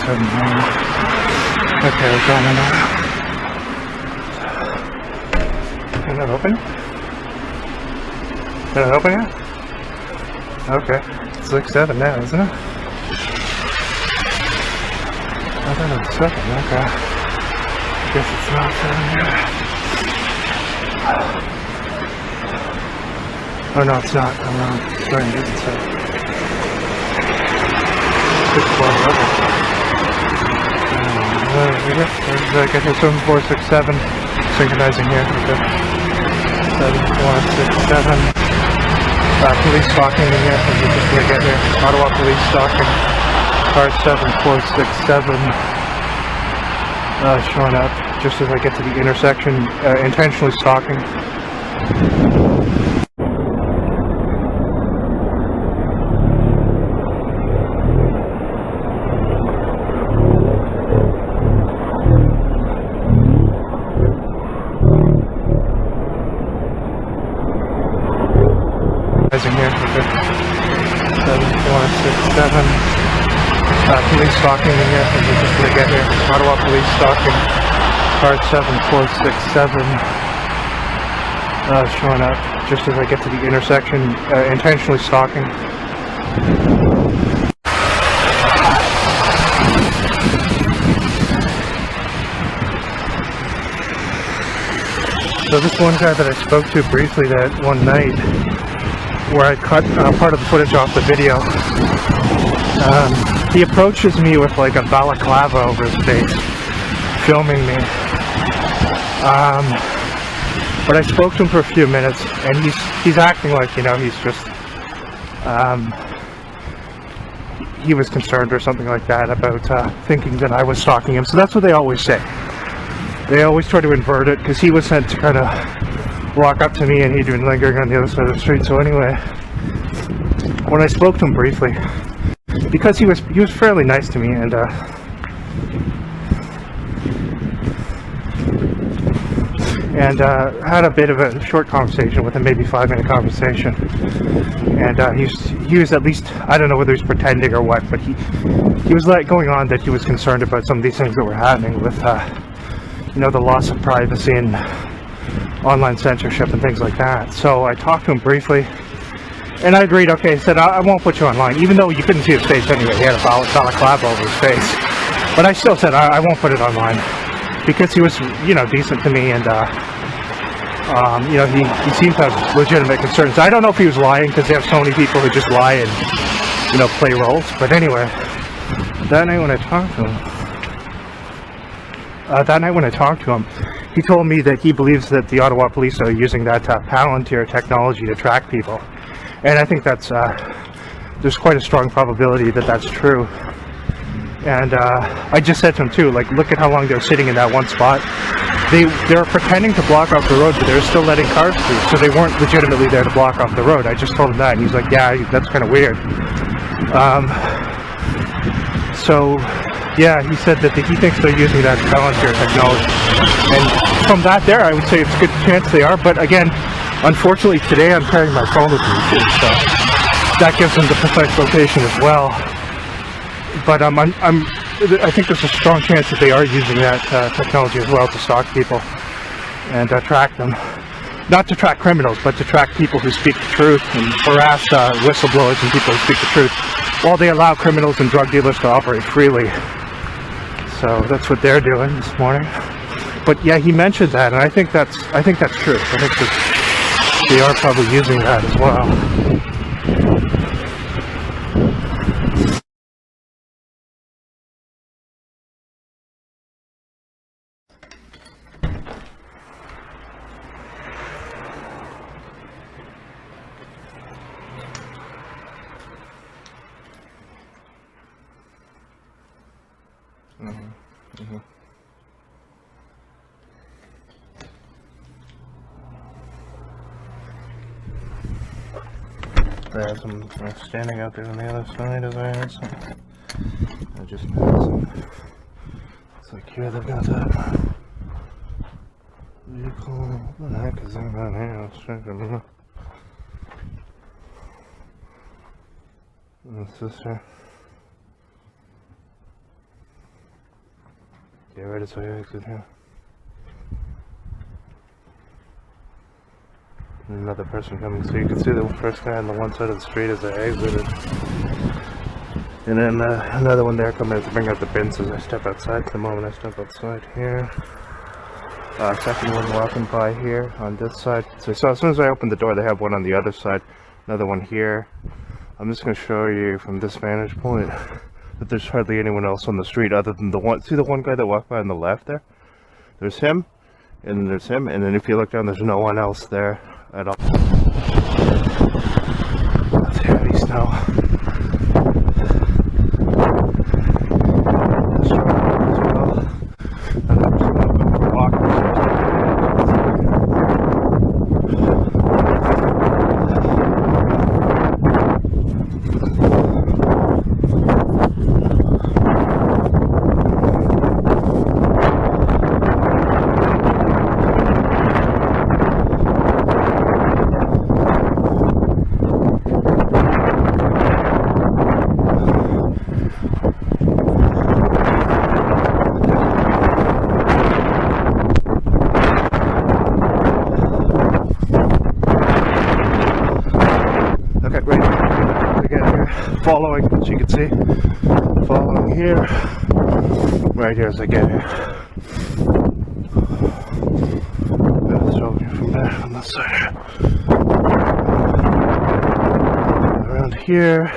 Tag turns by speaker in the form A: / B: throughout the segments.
A: sudden. Okay, we're going in now. Is it open? Is it open yet? Okay. It's like 7 now, isn't it? I thought it was 7, okay. Guess it's not 7 yet. Oh no, it's not. I'm wrong. Sorry, it isn't 7. It's 4 level. I get here 7, 4, 6, 7. Synchronizing here. Okay. 7, 4, 6, 7. Police stalking in here. I'm just gonna get here. Ottawa police stalking. Car 7, 4, 6, 7. Showing up just as I get to the intersection. Intentionally stalking. Here, okay. 7, 4, 6, 7. Police stalking in here. I'm just gonna get here. Ottawa police stalking. Car 7, 4, 6, 7. Showing up just as I get to the intersection. Intentionally stalking. So this one guy that I spoke to briefly that one night, where I cut part of the footage off the video, he approaches me with like a balaclava over his face, filming me. But I spoke to him for a few minutes, and he's acting like, you know, he's just he was concerned or something like that about thinking that I was stalking him. So that's what they always say. They always try to invert it, because he was sent to kind of walk up to me, and he'd been lingering on the other side of the street. So anyway, when I spoke to him briefly, because he was fairly nice to me, and had a bit of a short conversation with him, maybe 5-minute conversation, and he was at least, I don't know whether he's pretending or what, but he was like going on that he was concerned about some of these things that were happening with you know, the loss of privacy and online censorship and things like that. So I talked to him briefly, and I agreed. Okay, I said, I won't put you online, even though you couldn't see his face anyway. He had a balaclava over his face, but I still said I won't put it online, because he was, you know, decent to me, and you know, he seemed to have legitimate concerns. I don't know if he was lying, because they have so many people who just lie and, you know, play roles. But anyway, that night when I talked to him, he told me that he believes that the Ottawa police are using that Palantir technology to track people, and I think that's there's quite a strong probability that that's true. And I just said to him too, like, look at how long they're sitting in that one spot. They're pretending to block off the road, but they're still letting cars through, so they weren't legitimately there to block off the road. I just told him that, and he's like, yeah, that's kind of weird. So yeah, he said that he thinks they're using that Palantir technology, and from that there, I would say it's a good chance they are. But again, unfortunately today I'm carrying my phone with me too, so that gives them the precise location as well. But I think there's a strong chance that they are using that technology as well to stalk people and track them. Not to track criminals, but to track people who speak the truth, and harass whistleblowers and people who speak the truth, while they allow criminals and drug dealers to operate freely. So that's what they're doing this morning. But yeah, he mentioned that, and I think that's true. I think that they are probably using that as well. I'm standing out there on the other side as I answer. I just noticed. It's like here they've got that vehicle. What the heck is that down here? Let's check it out. What's this here? Yeah, right as I exit here. And another person coming, so you can see the first guy on the one side of the street as I exited. And then another one there coming to bring out the bins as I step outside. The moment I step outside here. Second one walking by here on this side. So as soon as I open the door, they have one on the other side. Another one here. I'm just going to show you from this vantage point that there's hardly anyone else on the street other than the one. See the one guy that walked by on the left there? There's him, and then there's him, and then if you look down, there's no one else there at all. That's heavy snow. Following, as you can see, following here, right here as I get here. So from there, on this side, around here.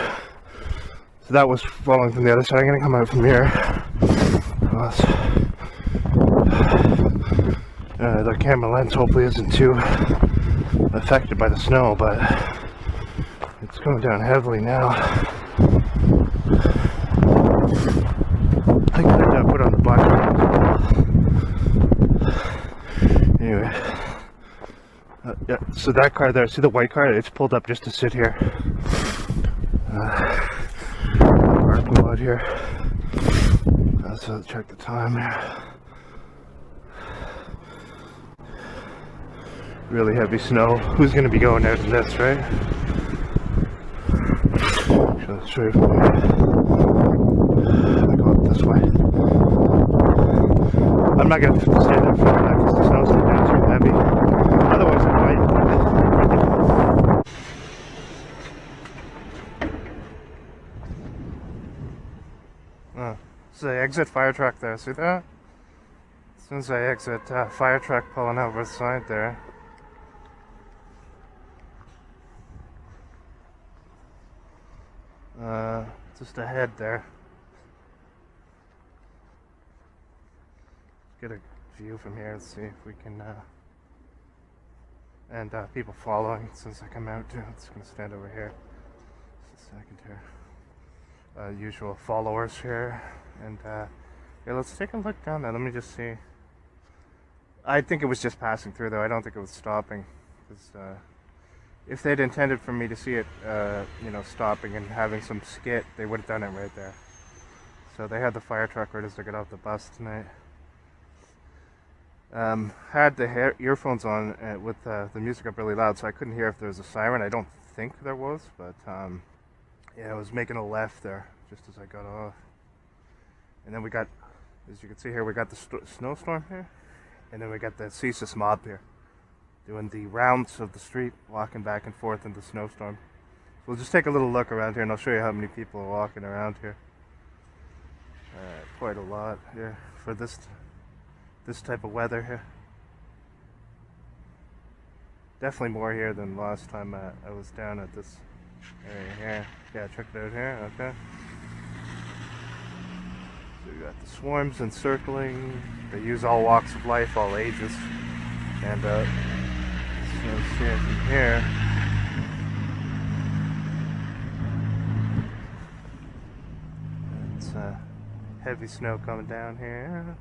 A: So that was following from the other side. I'm gonna come out from here. The camera lens hopefully isn't too affected by the snow, but it's going down heavily now. I gotta put on the black. Anyway, yeah. So that car there, see the white car? It's pulled up just to sit here. Parking lot here. So check the time here. Really heavy snow. Who's gonna be going out in this, right? Let's try from here. I go up this way. I'm not gonna stand there for that because the snow's down too heavy. Otherwise, I might. It's the exit fire truck there. See that? As soon as I exit, fire truck pulling over the side there. Just ahead there. Get a view from here and see if we can, and people following since I come out too. I'm just gonna stand over here. Just a second here. Usual followers here, and yeah, let's take a look down there. Let me just see. I think it was just passing through though. I don't think it was stopping, because if they'd intended for me to see it, you know, stopping and having some skit, they would have done it right there. So they had the fire truck right as I got off the bus tonight. Had the earphones on with the music up really loud, so I couldn't hear if there was a siren. I don't think there was, but yeah, I was making a left there just as I got off. And then we got, as you can see here, we got the snowstorm here, and then we got the CSIS mob here, doing the rounds of the street, walking back and forth in the snowstorm. We'll just take a little look around here and I'll show you how many people are walking around here. Quite a lot here for this type of weather here. Definitely more here than last time I was down at this area here. Yeah, check it out here, okay. So we got the swarms encircling. They use all walks of life, all ages. And so see it from here. It's heavy snow coming down here.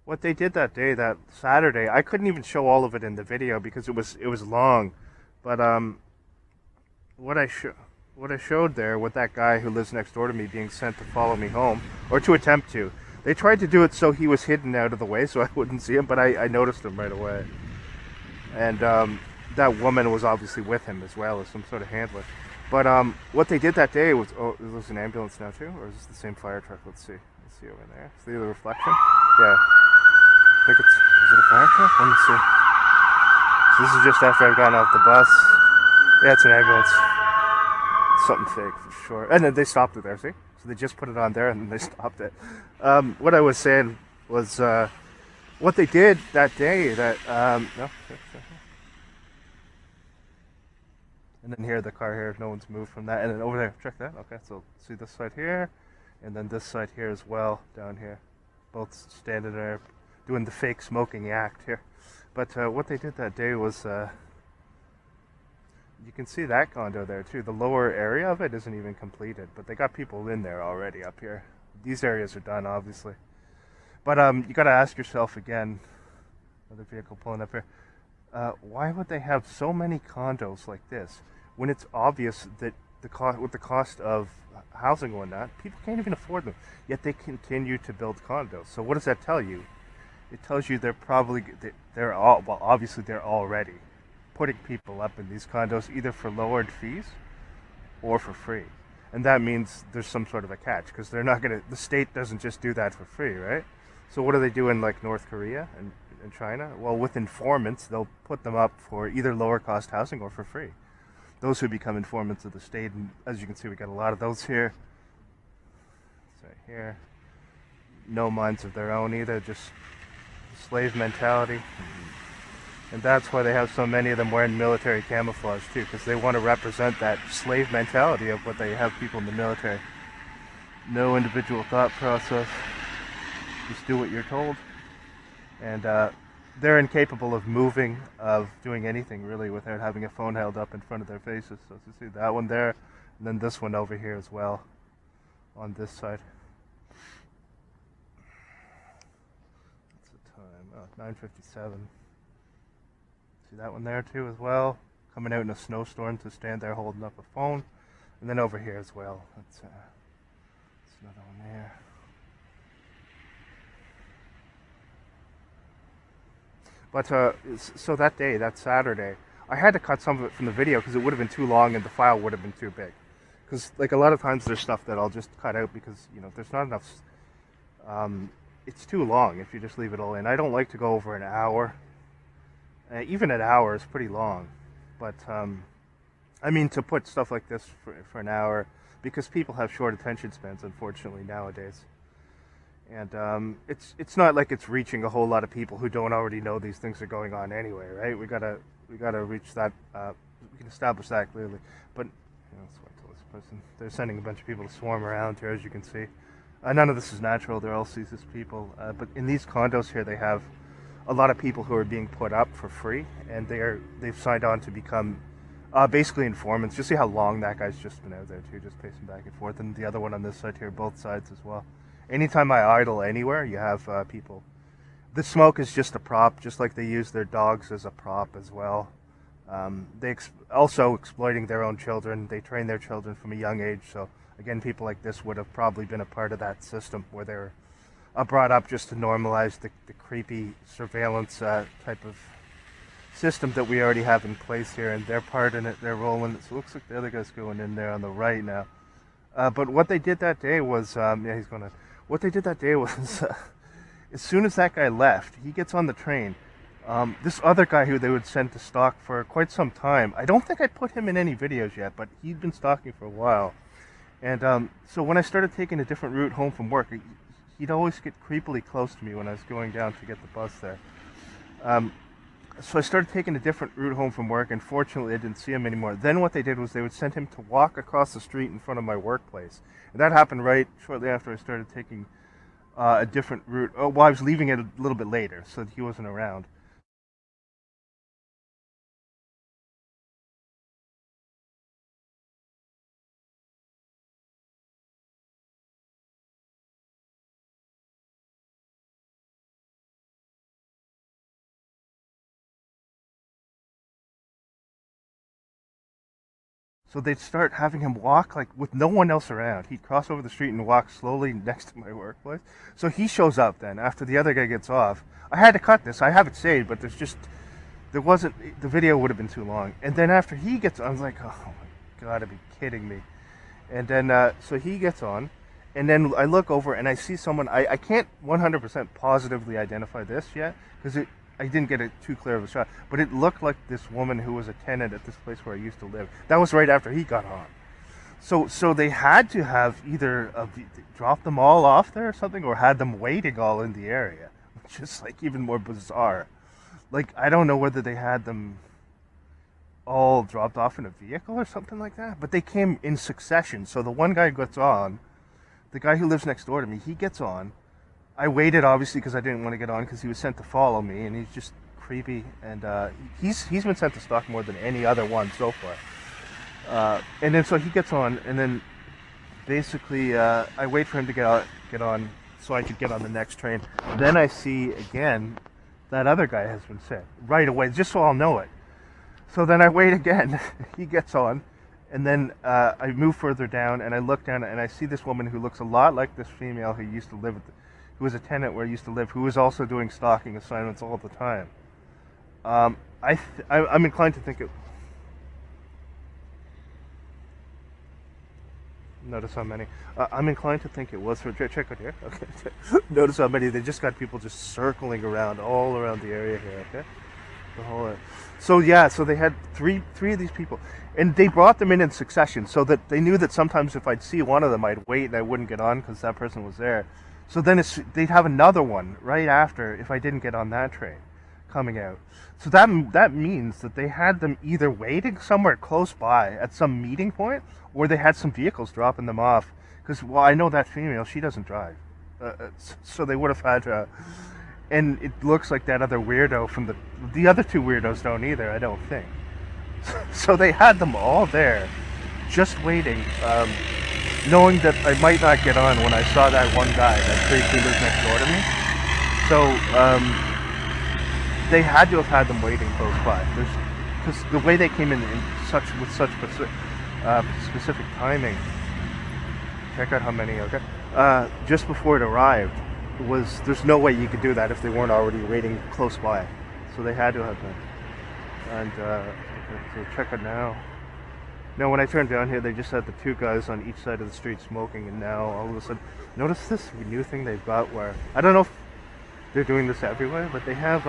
A: What they did that day, that Saturday, I couldn't even show all of it in the video because it was long. But what I showed there with that guy who lives next door to me being sent to follow me home, or to attempt to, they tried to do it so he was hidden out of the way so I wouldn't see him, but I noticed him right away. And that woman was obviously with him as well as some sort of handler. But what they did that day was, oh, there's an ambulance now too, or is this the same fire truck? Let's see over there. See the reflection? Yeah. I think is it a fire truck? Let me see. So this is just after I've gotten off the bus. Yeah, it's an ambulance. Something fake for sure. And then they stopped it there, see? So they just put it on there and then they stopped it. What I was saying was, what they did that day, that, no. And then here, the car here, no one's moved from that. And then over there, check that. Okay, so see this side here, and then this side here as well, down here. Both standing there, doing the fake smoking act here. But what they did that day was, you can see that condo there too. The lower area of it isn't even completed, but they got people in there already up here. These areas are done, obviously. But you got to ask yourself again, another vehicle pulling up here, why would they have so many condos like this when it's obvious that with the cost of housing and whatnot, people can't even afford them, yet they continue to build condos. So what does that tell you? It tells you obviously they're already putting people up in these condos either for lowered fees or for free. And that means there's some sort of a catch, because they're not the state doesn't just do that for free, right? So what do they do in like North Korea and China? Well, with informants, they'll put them up for either lower cost housing or for free. Those who become informants of the state, and as you can see, we got a lot of those here. It's right here. No minds of their own either, just slave mentality. And that's why they have so many of them wearing military camouflage too, because they want to represent that slave mentality of what they have people in the military. No individual thought process. Just do what you're told. And they're incapable of moving, of doing anything really without having a phone held up in front of their faces. So you see that one there, and then this one over here as well, on this side. What's the time? Oh, 9:57. See that one there too as well, coming out in a snowstorm to stand there holding up a phone. And then over here as well, that's another one there. But so that day, that Saturday, I had to cut some of it from the video because it would have been too long and the file would have been too big. Because like a lot of times there's stuff that I'll just cut out because, you know, there's not enough, it's too long if you just leave it all in. I don't like to go over an hour. Even an hour is pretty long. But, I mean, to put stuff like this for an hour, because people have short attention spans, unfortunately, nowadays. And it's not like it's reaching a whole lot of people who don't already know these things are going on anyway, right? We gotta reach that. We can establish that clearly. But you know, let's wait till this person. They're sending a bunch of people to swarm around here, as you can see. None of this is natural. They're all CSIS people. But in these condos here, they have a lot of people who are being put up for free, and they've signed on to become basically informants. Just see how long that guy's just been out there too, just pacing back and forth, and the other one on this side here, both sides as well. Anytime I idle anywhere, you have people. The smoke is just a prop, just like they use their dogs as a prop as well. They also exploiting their own children. They train their children from a young age. So again, people like this would have probably been a part of that system where they're brought up just to normalize the creepy surveillance type of system that we already have in place here, and their part in it, their role in it. So it looks like the other guy's going in there on the right now. But what they did that day was, yeah, he's going to. What they did that day was, as soon as that guy left, he gets on the train. This other guy who they would send to stalk for quite some time, I don't think I put him in any videos yet, but he'd been stalking for a while. And so when I started taking a different route home from work, he'd always get creepily close to me when I was going down to get the bus there. So I started taking a different route home from work, and fortunately I didn't see him anymore. Then what they did was they would send him to walk across the street in front of my workplace. And that happened right shortly after I started taking a different route. Oh, well, I was leaving it a little bit later, so that he wasn't around. So they'd start having him walk like with no one else around. He'd cross over the street and walk slowly next to my workplace. So he shows up then after the other guy gets off. I had to cut this. I have it saved, but there's just there wasn't, the video would have been too long. And then after he gets on, I was like, oh my God, be kidding me. And then, so he gets on, and then I look over and I see someone, I can't 100% positively identify this yet, because I didn't get it too clear of a shot, but it looked like this woman who was a tenant at this place where I used to live. That was right after he got on. So they had to have either dropped them all off there or something, or had them waiting all in the area, which is like even more bizarre. Like, I don't know whether they had them all dropped off in a vehicle or something like that, but they came in succession. So the one guy gets on, the guy who lives next door to me, he gets on. I waited, obviously, because I didn't want to get on, because he was sent to follow me, and he's just creepy, and he's been sent to stalk more than any other one so far. And then so he gets on, and then basically I wait for him to get on so I could get on the next train. Then I see again that other guy has been sent right away, just so I'll know it. So then I wait again. He gets on, and then I move further down, and I look down, and I see this woman who looks a lot like this female who used to live with, who was a tenant where I used to live, who was also doing stalking assignments all the time. I'm inclined to think it. Notice how many. I'm inclined to think it was her. Check out here. Okay. Notice how many. They just got people just circling around all around the area here. Okay. The whole. So yeah. So they had three of these people, and they brought them in succession, so that they knew that sometimes if I'd see one of them, I'd wait and I wouldn't get on because that person was there. So then they'd have another one right after if I didn't get on that train coming out. So that means that they had them either waiting somewhere close by at some meeting point, or they had some vehicles dropping them off. Because, well, I know that female, she doesn't drive. So they would have had and it looks like that other weirdo from the other two weirdos don't either, I don't think. So they had them all there, just waiting, knowing that I might not get on when I saw that one guy, that creep who lives next door to me. So, they had to have had them waiting close by. Because the way they came in with such specific timing. Check out how many. Okay, just before it arrived, there's no way you could do that if they weren't already waiting close by. So they had to have been. And so check it now. Now when I turned down here, they just had the two guys on each side of the street smoking, and now all of a sudden, notice this new thing they've got where I don't know if they're doing this everywhere, but they have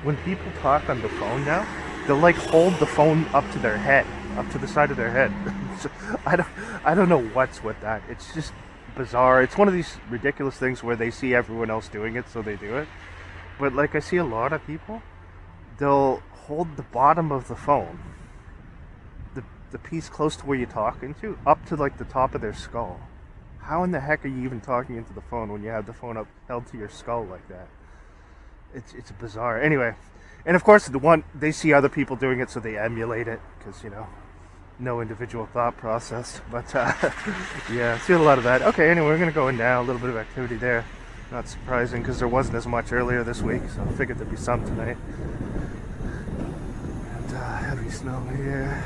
A: when people talk on the phone now, they'll like hold the phone up to their head, up to the side of their head. So I don't know what's with that. It's just bizarre. It's one of these ridiculous things where they see everyone else doing it, so they do it. But like I see a lot of people, they'll hold the bottom of the phone, the piece close to where you're talking to, up to like the top of their skull. How in the heck are you even talking into the phone when you have the phone up held to your skull like that? It's bizarre. Anyway, and of course they see other people doing it, so they emulate it because no individual thought process. But yeah, see a lot of that. Okay, anyway, we're gonna go in now. A little bit of activity there. Not surprising because there wasn't as much earlier this week, so I figured there'd be some tonight. And heavy snow here.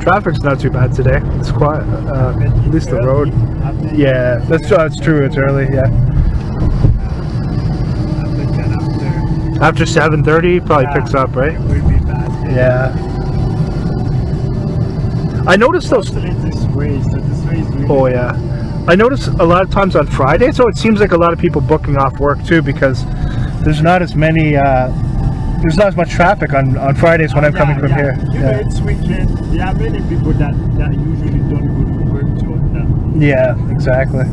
A: Traffic's not too bad today. It's quiet. At least the road. Yeah, that's true. It's early. Yeah. After 7:30, probably picks up, right? It would be bad. Yeah. I noticed those. Oh yeah. I notice a lot of times on Friday, so it seems like a lot of people booking off work too, because there's not as many. There's not as much traffic on Fridays when I'm coming from here.
B: It's weekend. There are many people that usually don't go to work till
A: Yeah, exactly.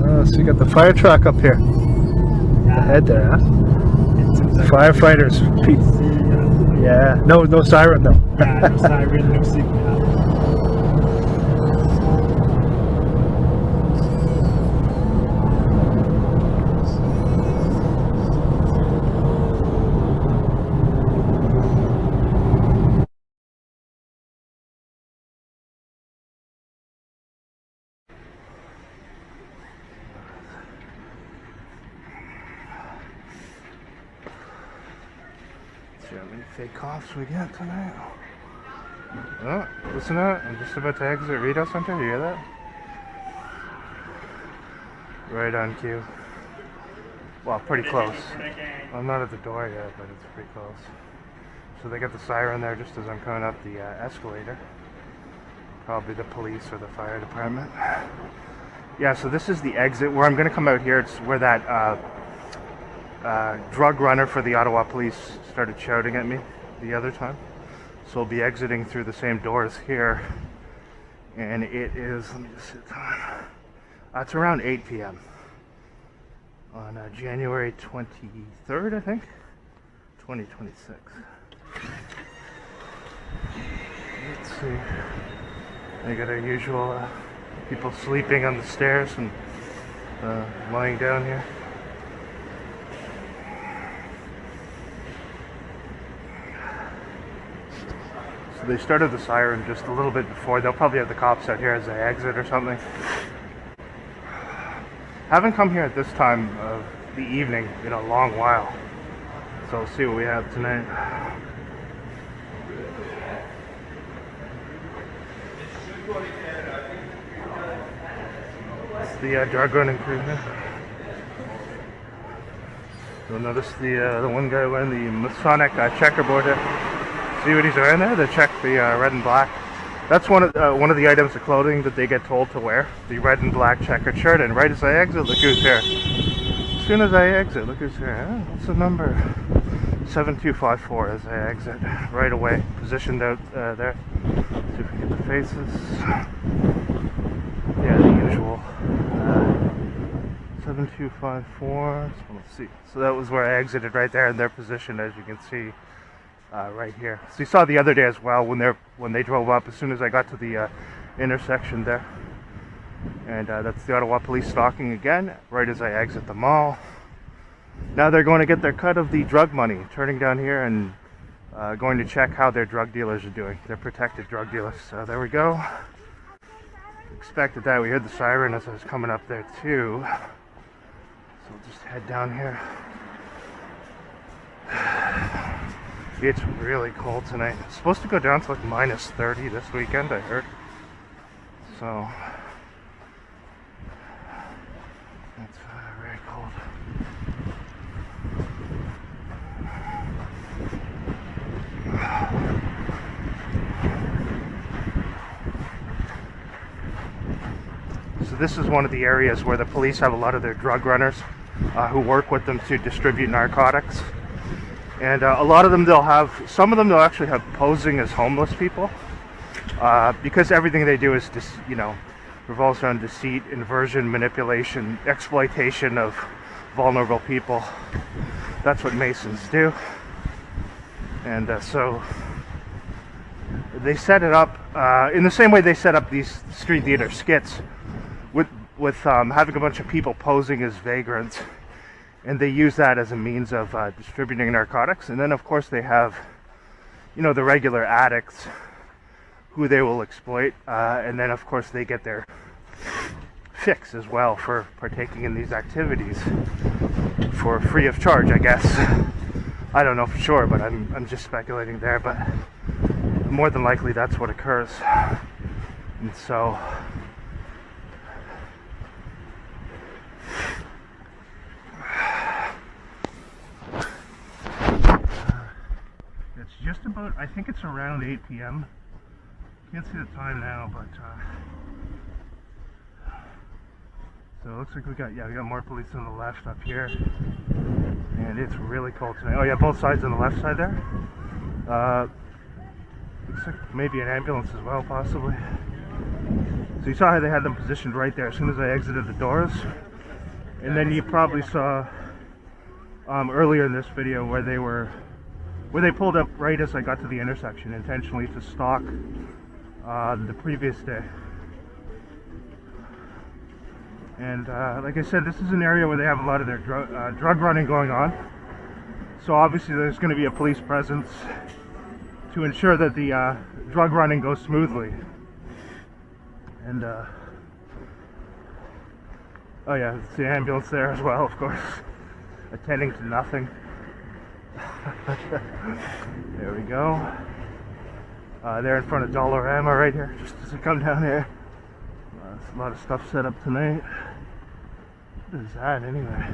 A: Oh, so you got the fire truck up here. Ahead there, huh? Firefighters. Yeah, no siren though.
B: Yeah, no siren, no signal.
A: See how many fake cops we get tonight. Oh, listen to that. I'm just about to exit Rito Center. You hear that? Right on cue. Well, pretty close. I'm not at the door yet, but it's pretty close. So they got the siren there just as I'm coming up the escalator. Probably the police or the fire department. Yeah, so this is the exit where I'm going to come out here. It's where that drug runner for the Ottawa police started shouting at me the other time. So I'll be exiting through the same doors here. And it is, let me just see the time. It's around 8 p.m. on January 23rd, I think, 2026. Let's see. I got our usual people sleeping on the stairs and lying down here. So they started the siren just a little bit before. They'll probably have the cops out here as they exit or something. Haven't come here at this time of the evening in a long while. So we'll see what we have tonight. It's the drug running crew here. You'll notice the one guy wearing the Masonic checkerboard here. See what he's wearing there? The check, the red and black. That's one of the items of clothing that they get told to wear. The red and black checkered shirt. And right as I exit, look who's here. As soon as I exit, look who's here. What's the number? 7254 as I exit. Right away. Positioned out there. See if we can get the faces. Yeah, the usual. 7254. So let's see. So that was where I exited right there, and they're positioned, as you can see, right here. So you saw the other day as well when they drove up as soon as I got to the intersection there. And that's the Ottawa Police Stalking again, right as I exit the mall. Now they're going to get their cut of the drug money, turning down here and going to check how their drug dealers are doing. Their protected drug dealers. So there we go. Expected that. We heard the siren as I was coming up there too. So we'll just head down here. It's really cold tonight. It's supposed to go down to like minus 30 this weekend, I heard. So it's very cold. So this is one of the areas where the police have a lot of their drug runners who work with them to distribute narcotics. And a lot of them some of them they'll actually have posing as homeless people because everything they do is just, revolves around deceit, inversion, manipulation, exploitation of vulnerable people. That's what Masons do. And so they set it up in the same way they set up these street theater skits with having a bunch of people posing as vagrants. And they use that as a means of distributing narcotics. And then, of course, they have, the regular addicts who they will exploit. And then, of course, they get their fix as well for partaking in these activities for free of charge, I guess. I don't know for sure, but I'm just speculating there. But more than likely, that's what occurs. And so it's just about, I think it's around 8 p.m. Can't see the time now, but so it looks like we got more police on the left up here, and it's really cold tonight. Oh yeah, both sides on the left side there. Looks like maybe an ambulance as well, possibly. So you saw how they had them positioned right there as soon as I exited the doors, and then you probably saw earlier in this video where they pulled up right as I got to the intersection, intentionally to stalk the previous day. And like I said, this is an area where they have a lot of their drug running going on. So obviously there's going to be a police presence to ensure that the drug running goes smoothly. And oh yeah, it's the ambulance there as well, of course, attending to nothing. There we go. There in front of Dollarama right here, just as I come down here. There's a lot of stuff set up tonight. What is that anyway?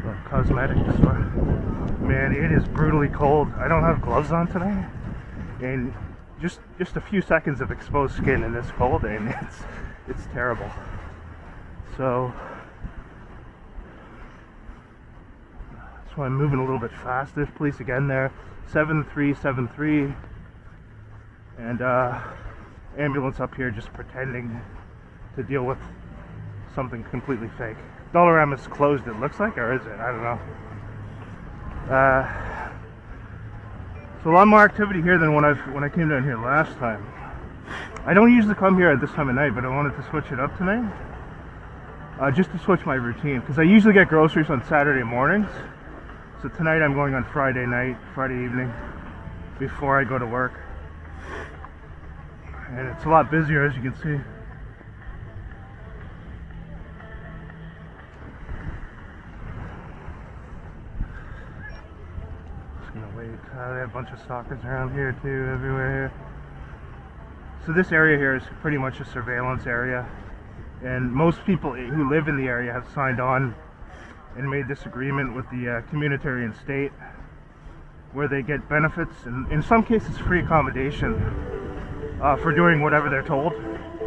A: A cosmetic store. Man, it is brutally cold. I don't have gloves on today, and just a few seconds of exposed skin in this cold, and it's terrible. So that's why I'm moving a little bit fast. There's police again there, 7373, and ambulance up here just pretending to deal with something completely fake. Dollarama's closed, it looks like, or is it? I don't know. So a lot more activity here than when I came down here last time. I don't usually come here at this time of night, but I wanted to switch it up tonight. Just to switch my routine, because I usually get groceries on Saturday mornings. So tonight I'm going on Friday night, Friday evening, before I go to work. And it's a lot busier, as you can see. Just gonna wait. They have a bunch of stalkers around here too, everywhere here. So this area here is pretty much a surveillance area. And most people who live in the area have signed on and made this agreement with the communitarian state, where they get benefits and in some cases free accommodation for doing whatever they're told,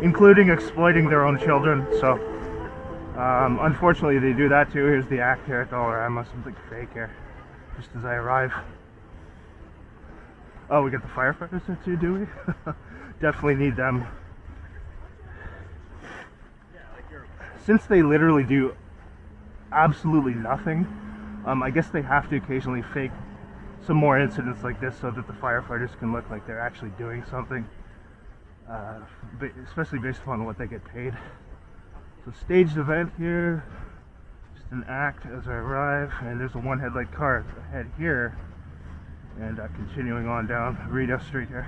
A: including exploiting their own children. So unfortunately they do that too. Here's the act here at Dollarama, something fake here, just as I arrive. Oh, we got the firefighters there too, do we? Definitely need them. Since they literally do absolutely nothing, I guess they have to occasionally fake some more incidents like this so that the firefighters can look like they're actually doing something, especially based upon what they get paid. So staged event here, just an act as I arrive, and there's a one headlight car ahead here, and continuing on down Rita Street here.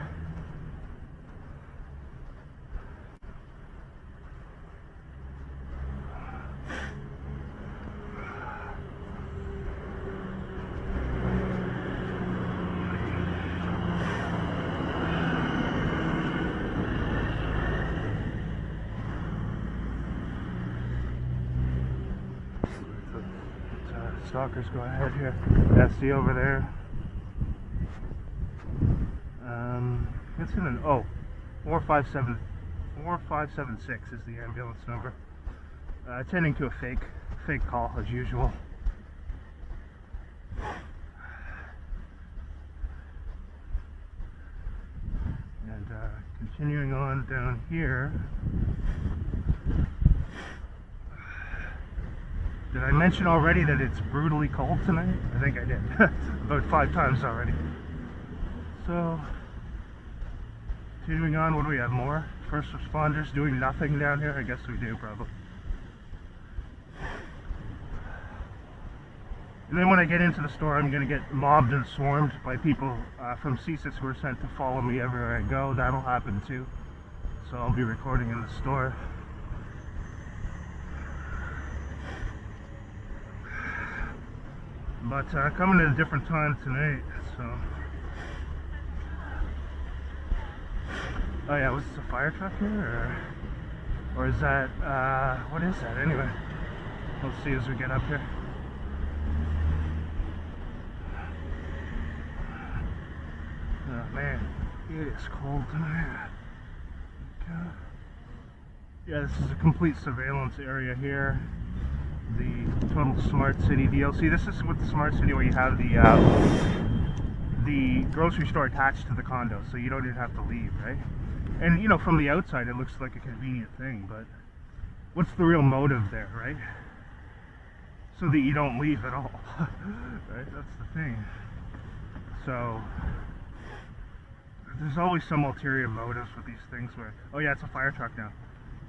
A: Stalkers go ahead here. SD over there. It's in an 4576 is the ambulance number. Attending to a fake call as usual. And continuing on down here. Did I mention already that it's brutally cold tonight? I think I did. About 5 times already. So, continuing on, what do we have more? First responders doing nothing down here? I guess we do, probably. And then when I get into the store, I'm going to get mobbed and swarmed by people from CSIS who are sent to follow me everywhere I go. That'll happen too. So I'll be recording in the store. But coming at a different time tonight, so... Oh yeah, was this a fire truck here, or is that, what is that anyway? We'll see as we get up here. Oh man, it is cold tonight. Yeah, this is a complete surveillance area here. The total Smartcity deal. See, this is with the Smartcity where you have the grocery store attached to the condo, so you don't even have to leave, right? And you know, from the outside it looks like a convenient thing, but what's the real motive there, right? So that you don't leave at all, right? That's the thing. So there's always some ulterior motives with these things where, oh yeah, it's a fire truck now.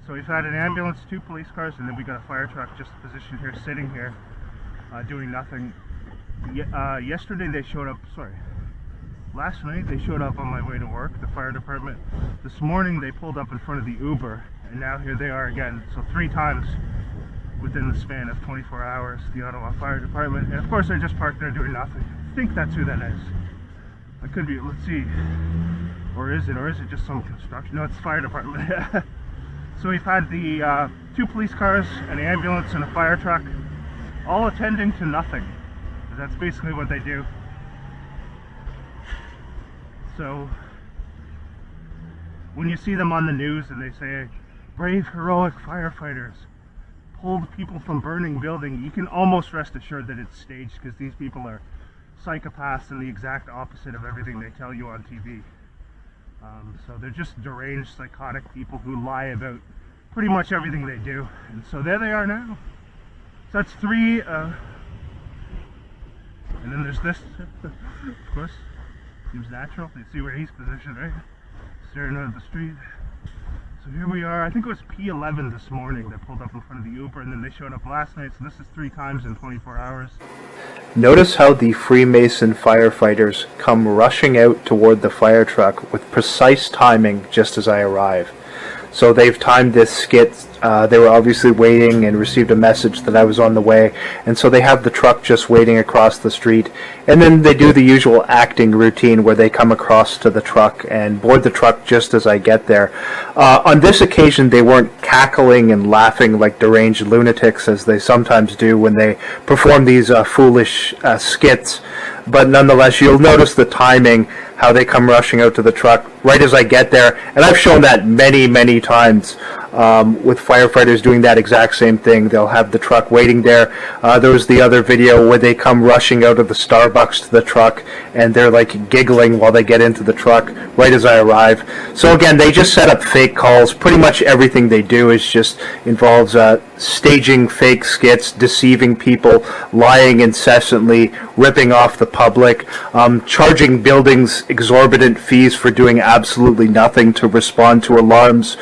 A: So we've had an ambulance, 2 police cars, and then we got a fire truck just positioned here, sitting here, doing nothing. Yesterday they showed up, last night they showed up on my way to work, the fire department. This morning they pulled up in front of the Uber, and now here they are again. So 3 times within the span of 24 hours, the Ottawa Fire Department. And of course, they're just parked there doing nothing. I think that's who that is. I could be, let's see. Or is it just some construction? No, it's fire department. So we've had the 2 police cars, an ambulance, and a fire truck, all attending to nothing. That's basically what they do. So when you see them on the news and they say, brave, heroic firefighters pulled people from burning building, you can almost rest assured that it's staged, because these people are psychopaths and the exact opposite of everything they tell you on TV. So they're just deranged, psychotic people who lie about pretty much everything they do. And so there they are now. So that's 3, and then there's this, of course, seems natural. You see where he's positioned, right? Staring out at the street. So here we are. I think it was P11 this morning that pulled up in front of the Uber, and then they showed up last night, so this is 3 times in 24 hours.
C: Notice how the Freemason firefighters come rushing out toward the fire truck with precise timing just as I arrive. So they've timed this skit. They were obviously waiting and received a message that I was on the way, and so they have the truck just waiting across the street, and then they do the usual acting routine where they come across to the truck and board the truck just as I get there. On this occasion, they weren't cackling and laughing like deranged lunatics as they sometimes do when they perform these foolish skits, but nonetheless, you'll notice the timing, how they come rushing out to the truck right as I get there, and I've shown that many times with firefighters doing that exact same thing. They'll have the truck waiting there. There was the other video where they come rushing out of the Starbucks to the truck, and they're like giggling while they get into the truck right as I arrive. So again, they just set up fake calls. Pretty much everything they do is just involves staging fake skits, deceiving people, lying incessantly, ripping off the public, charging buildings exorbitant fees for doing absolutely nothing to respond to alarms,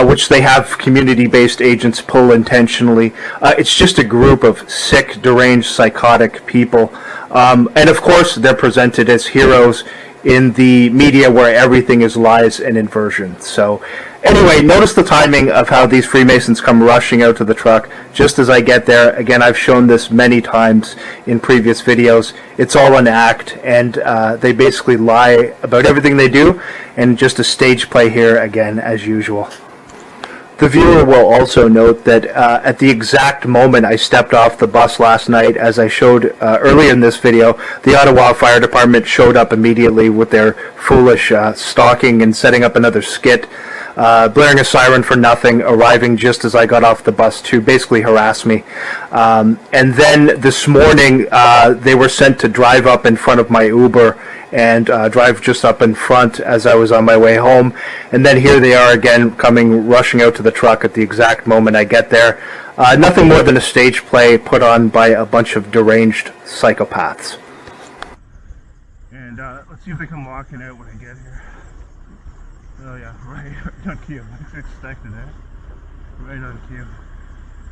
C: which they have community-based agents pull intentionally. It's just a group of sick, deranged, psychotic people. And of course, they're presented as heroes in the media where everything is lies and inversion. So anyway, notice the timing of how these Freemasons come rushing out to the truck just as I get there. Again, I've shown this many times in previous videos. It's all an act, and they basically lie about everything they do, and just a stage play here again as usual. The viewer will also note that at the exact moment I stepped off the bus last night, as I showed earlier in this video, the Ottawa Fire Department showed up immediately with their foolish stalking and setting up another skit, blaring a siren for nothing, arriving just as I got off the bus to basically harass me. And then this morning they were sent to drive up in front of my Uber and drive just up in front as I was on my way home. And then here they are again, coming rushing out to the truck at the exact moment I get there. Nothing more than a stage play put on by a bunch of deranged psychopaths.
A: And let's see if they come walking out when I get here. Oh yeah, right on cue. I expected it. Right on cue.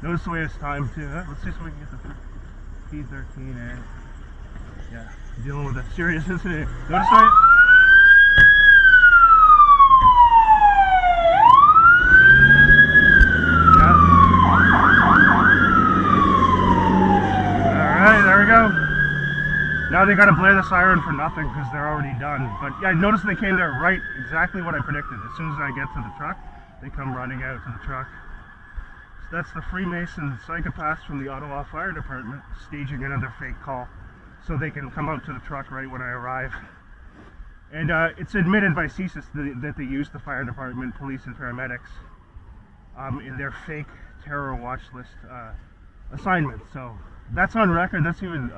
A: Notice the way it's timed too. Let's see if we can get the P13 in. Yeah, dealing with a serious incident. Notice how now they gotta blare the siren for nothing because they're already done. But yeah, notice they came there right exactly what I predicted. As soon as I get to the truck, they come running out to the truck. So that's the Freemason psychopaths from the Ottawa Fire Department staging another fake call so they can come out to the truck right when I arrive. And it's admitted by CSIS that they use the fire department, police, and paramedics in their fake terror watch list assignments. So that's on record. That's even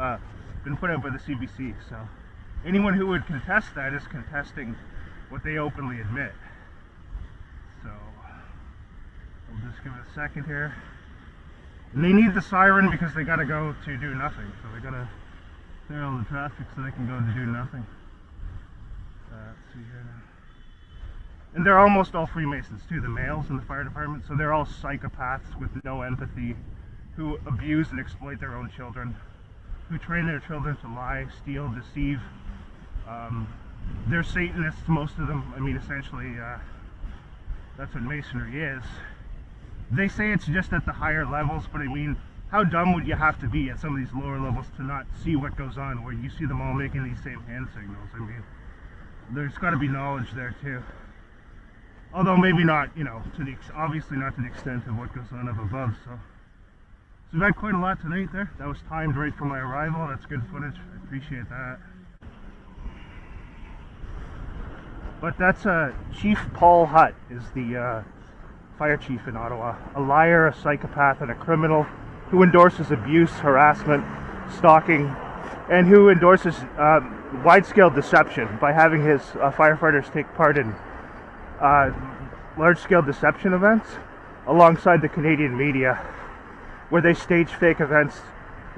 A: been put out by the CBC. So anyone who would contest that is contesting what they openly admit. So we'll just give it a second here. And they need the siren because they got to go to do nothing. So they got to clear all the traffic so they can go to do nothing. Let's see here now. And they're almost all Freemasons too, the males in the fire department. So they're all psychopaths with no empathy, who abuse and exploit their own children, who train their children to lie, steal, deceive. They're Satanists, most of them. I mean, essentially, that's what Masonry is. they say it's just at the higher levels, but I mean, how dumb would you have to be at some of these lower levels to not see what goes on, where you see them all making these same hand signals? I mean, there's got to be knowledge there too. Although maybe not, you know, obviously not to the extent of what goes on up above. So we've had quite a lot tonight there. That was timed right for my arrival. That's good footage. I appreciate that. But that's Chief Paul Hutt is the fire chief in Ottawa. A liar, a psychopath, and a criminal who endorses abuse, harassment, stalking, and who endorses wide-scale deception by having his firefighters take part in large-scale deception events alongside the Canadian media, where they stage fake events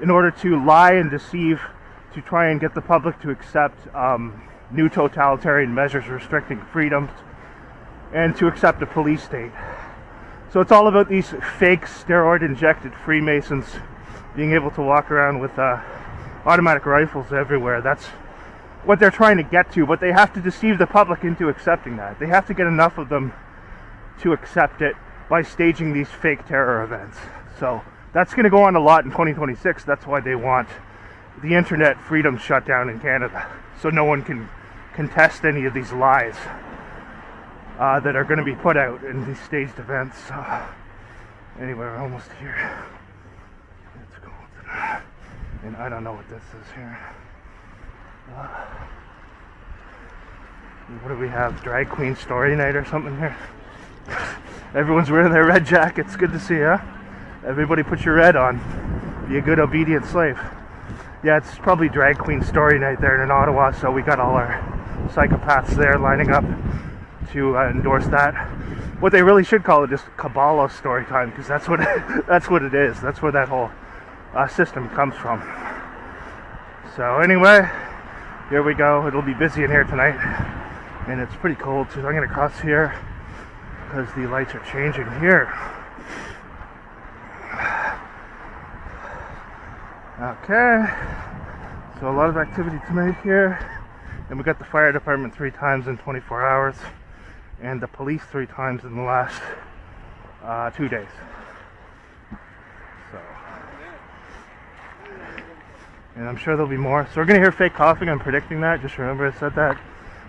A: in order to lie and deceive to try and get the public to accept new totalitarian measures restricting freedoms and to accept a police state. So it's all about these fake steroid-injected Freemasons being able to walk around with automatic rifles everywhere. That's what they're trying to get to, but they have to deceive the public into accepting that. They have to get enough of them to accept it by staging these fake terror events. So that's going to go on a lot in 2026. That's why they want the internet freedom shut down in Canada, so no one can contest any of these lies that are going to be put out in these staged events. Anyway, we're almost here. Let's go. And I don't know what this is here. What do we have? Drag queen story night or something here? Everyone's wearing their red jackets. Good to see, huh? Everybody put your red on. Be a good obedient slave. Yeah, it's probably drag queen story night there in Ottawa, so we got all our psychopaths there lining up to endorse that. What they really should call it is Kabbalah story time, because that's what that's what it is. That's where that whole system comes from. So anyway, here we go. It'll be busy in here tonight, and it's pretty cold too. So I'm going to cross here because the lights are changing here. Okay, so a lot of activity tonight here, and we got the fire department 3 times in 24 hours, and the police 3 times in the last 2 days. So, and I'm sure there'll be more. So we're gonna hear fake coughing. I'm predicting that. Just remember I said that.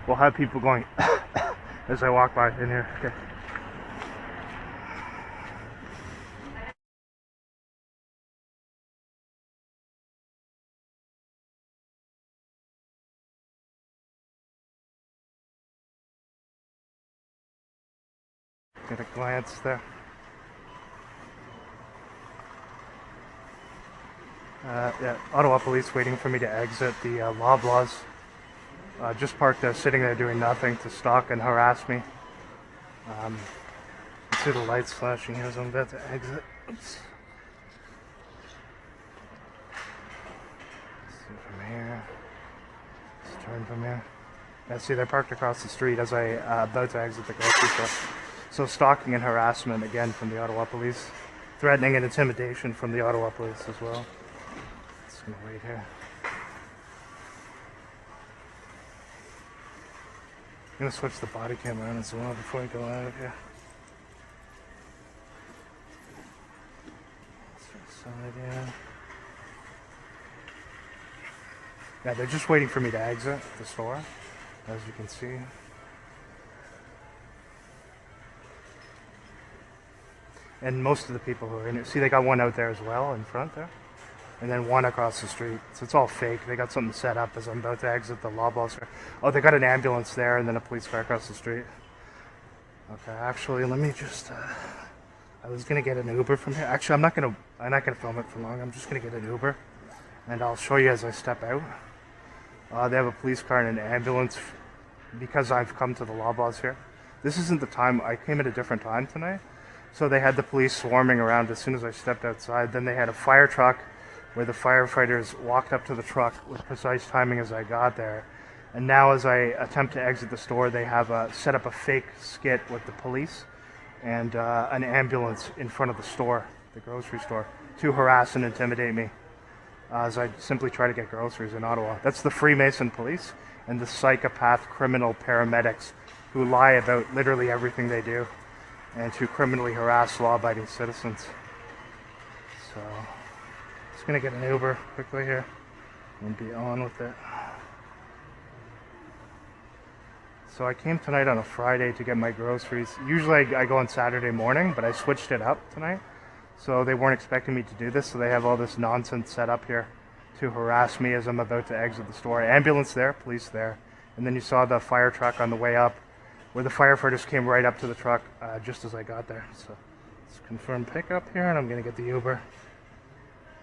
A: We'll have people going as I walk by in here. Okay. Get a glance there. Yeah, Ottawa police waiting for me to exit the Loblaws. Just parked there, sitting there doing nothing to stalk and harass me. See the lights flashing as I'm about to exit. Oops. Let's see from here. Let's turn from here. Yeah, see, they're parked across the street as I about to exit the grocery store. So stalking and harassment again from the Ottawa police. Threatening and intimidation from the Ottawa police as well. Just gonna wait here. I'm gonna switch the body camera on as well before I go out of here. Side, yeah. Yeah, they're just waiting for me to exit the store, as you can see. And most of the people who are in it, see, they got one out there as well in front there, and then one across the street. So it's all fake. They got something set up as I'm about to exit the Loblaws. Oh, they got an ambulance there and then a police car across the street. Okay, actually, let me just. I was gonna get an Uber from here. Actually, I'm not gonna film it for long. I'm just gonna get an Uber, and I'll show you as I step out. They have a police car and an ambulance because I've come to the Loblaws here. This isn't the time. I came at a different time tonight. So they had the police swarming around as soon as I stepped outside. Then they had a fire truck where the firefighters walked up to the truck with precise timing as I got there. And now as I attempt to exit the store, they have set up a fake skit with the police and an ambulance in front of the store, the grocery store, to harass and intimidate me as I simply try to get groceries in Ottawa. That's the Freemason police and the psychopath criminal paramedics who lie about literally everything they do. and to criminally harass law-abiding citizens. So, just gonna get an Uber quickly here and be on with it. So I came tonight on a Friday to get my groceries. Usually I go on Saturday morning, but I switched it up tonight. So they weren't expecting me to do this, so they have all this nonsense set up here to harass me as I'm about to exit the store. Ambulance there, police there. And then you saw the fire truck on the way up, where the firefighters came right up to the truck just as I got there. So let's confirm pickup here, and I'm gonna get the Uber.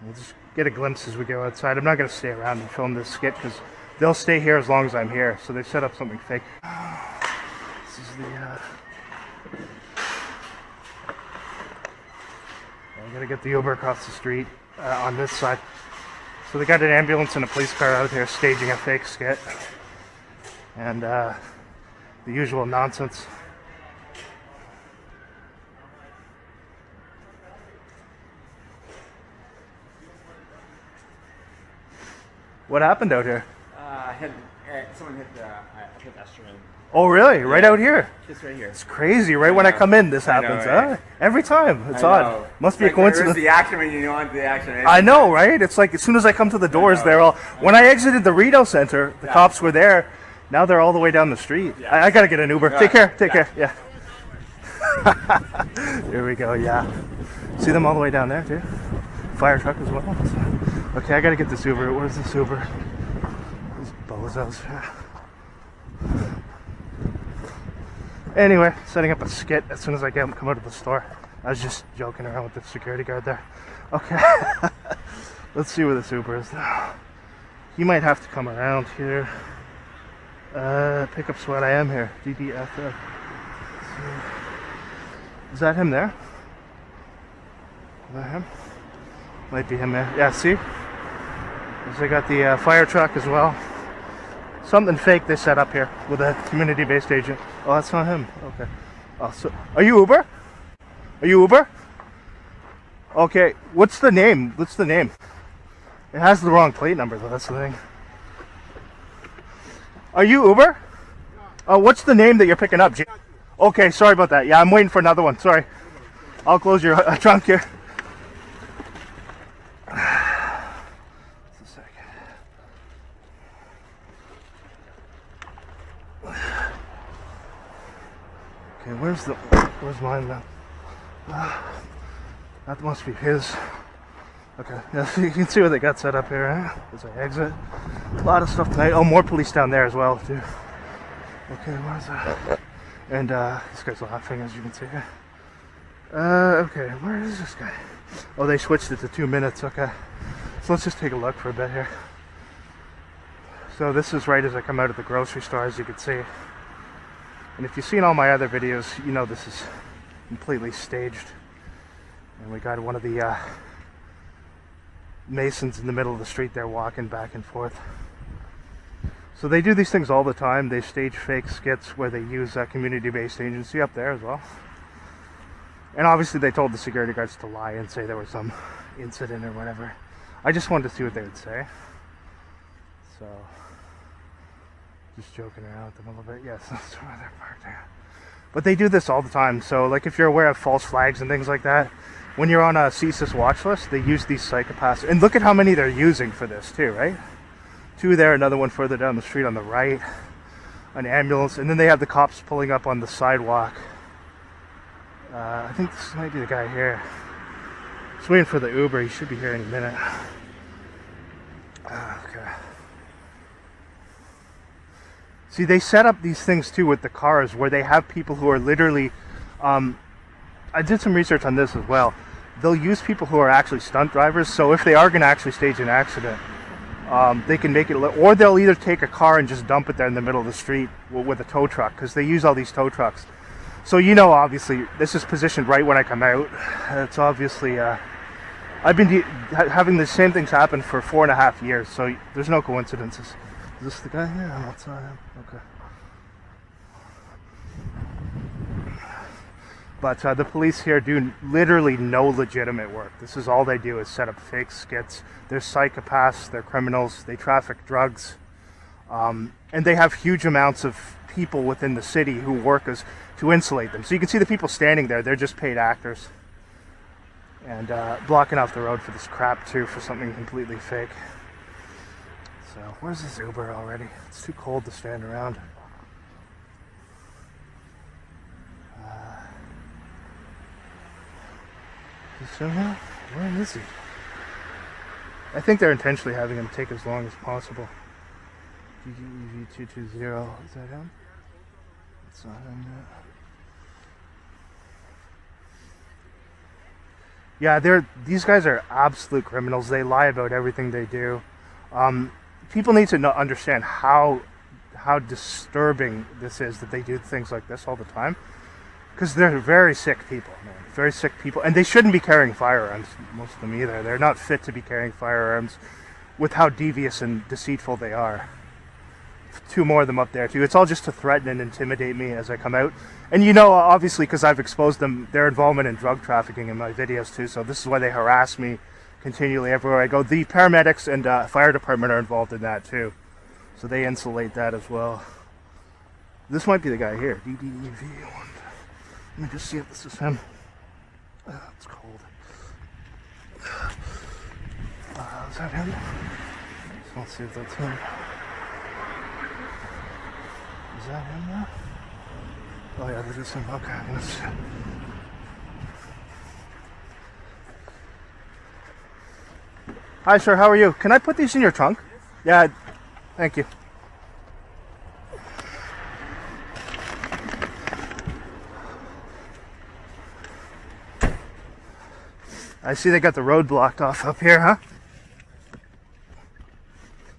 A: We'll just get a glimpse as we go outside. I'm not gonna stay around and film this skit because they'll stay here as long as I'm here. So they set up something fake. This is the, I'm gonna get the Uber across the street on this side. So they got an ambulance and a police car out here staging a fake skit. And the usual nonsense. What happened out here?
D: Someone hit the pedestrian.
A: Oh really? Right out here?
D: Just right here.
A: It's crazy, right? When I come in, this happens,
D: right?
A: huh? Every time. It's
D: I
A: odd.
D: know.
A: Must be a
D: Like, where's
A: coincidence.
D: the action when you want the action?
A: I know, right? It's like as soon as I come to the doors,
D: know.
A: they're all. When I exited the Reno Center, the cops were there. Now they're all the way down the street.
D: Yeah.
A: I gotta get an Uber. Take care. Take
D: Yeah.
A: care. Yeah. Here we go. Yeah. See them all the way down there too. Fire truck as well. Okay, I gotta get this Uber. Where's this Uber? These bozos. Anyway, setting up a skit as soon as I come out of the store. I was just joking around with the security guard there. Okay. Let's see where this Uber is now. He might have to come around here. Pickup squad, I am here. DDFF. Is that him there? Is that him? Might be him there. Yeah, see? They got the fire truck as well. Something fake they set up here with a community-based agent. Oh, that's not him. Okay. Oh, so are you Uber? Are you Uber? Okay. What's the name? What's the name? It has the wrong plate number though. That's the thing. Are you Uber? What's the name that you're picking up? Okay. Sorry about that. Yeah, I'm waiting for another one. Sorry. I'll close your trunk here. Okay, where's mine now? That must be his. Okay, yeah, so you can see what they got set up here, huh? As I exit. A lot of stuff tonight. Oh, more police down there as well, too. Okay, where's that? And this guy's laughing, as you can see here. Okay, where is this guy? Oh, they switched it to 2 minutes, okay. So let's just take a look for a bit here. So this is right as I come out of the grocery store, as you can see. And if you've seen all my other videos, you know this is completely staged. And we got one of the Masons in the middle of the street there walking back and forth. So they do these things all the time. They stage fake skits where they use a community-based agency up there as well. And obviously they told the security guards to lie and say there was some incident or whatever. I just wanted to see what they would say. So, just joking around with them a little bit. Yes, that's where they're parked there. But they do this all the time. So, like if you're aware of false flags and things like that, when you're on a CSIS watch list, they use these psychopaths. And look at how many they're using for this too, right? 2 there, another one further down the street on the right. An ambulance, and then they have the cops pulling up on the sidewalk. I think this might be the guy here. Just waiting for the Uber. He should be here any minute. Okay. See, they set up these things too with the cars where they have people who are literally... I did some research on this as well. They'll use people who are actually stunt drivers. So if they are going to actually stage an accident, they can make it... Or they'll either take a car and just dump it there in the middle of the street with a tow truck, because they use all these tow trucks. So you know, obviously, this is positioned right when I come out. It's obviously... I've been having the same things happen for 4.5 years, so there's no coincidences. Is this the guy? Yeah, that's not him. Okay. But the police here do literally no legitimate work. This is all they do is set up fake skits. They're psychopaths, they're criminals, they traffic drugs. And they have huge amounts of people within the city who work as to insulate them. So you can see the people standing there, they're just paid actors. And blocking off the road for this crap too, for something completely fake. So where's this Uber already? It's too cold to stand around. Is he here? Where is he? I think they're intentionally having him take as long as possible. DGEV220, is that him? It's not him yet. Yeah, these guys are absolute criminals. They lie about everything they do. People need to understand how disturbing this is that they do things like this all the time. Because they're very sick people, man. Very sick people. And they shouldn't be carrying firearms, most of them either. They're not fit to be carrying firearms with how devious and deceitful they are. 2 more of them up there too. It's all just to threaten and intimidate me as I come out. And you know, obviously, because I've exposed them, their involvement in drug trafficking in my videos too. So this is why they harass me continually everywhere I go. The paramedics and fire department are involved in that too. So they insulate that as well. This might be the guy here. DDEV1. Let me just see if this is him. It's cold. Is that him? So let's see if that's him. Is that him now? Oh yeah, that is him. Okay, let's see. Hi sir, how are you? Can I put these in your trunk? Yeah, thank you. I see they got the road blocked off up here, huh?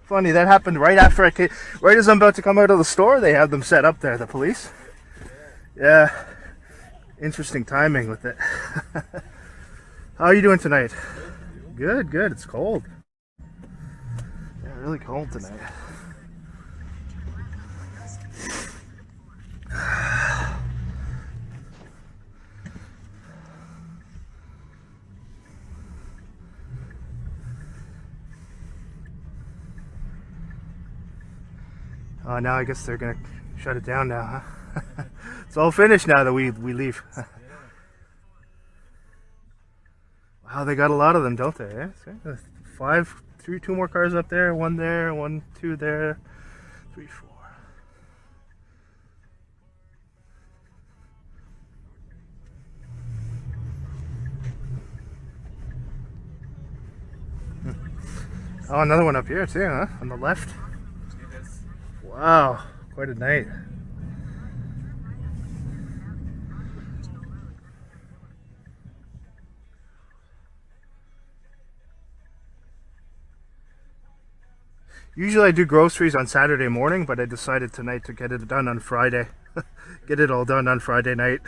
A: Funny, that happened right after I came, right as I'm about to come out of the store, they have them set up there, the police. Yeah, interesting timing with it. How are you doing tonight? Good, good, it's cold. Yeah, really cold tonight. Oh, now I guess they're gonna shut it down now, huh? It's all finished now that we leave. Wow, they got a lot of them, don't they? Yeah? 5, 3, 2 more cars up there, 1 there, 1, 2 there, 3, 4. Oh, another one up here too, huh? On the left. Wow, quite a night. Usually I do groceries on Saturday morning, but I decided tonight to get it done on Friday. Get it all done on Friday night.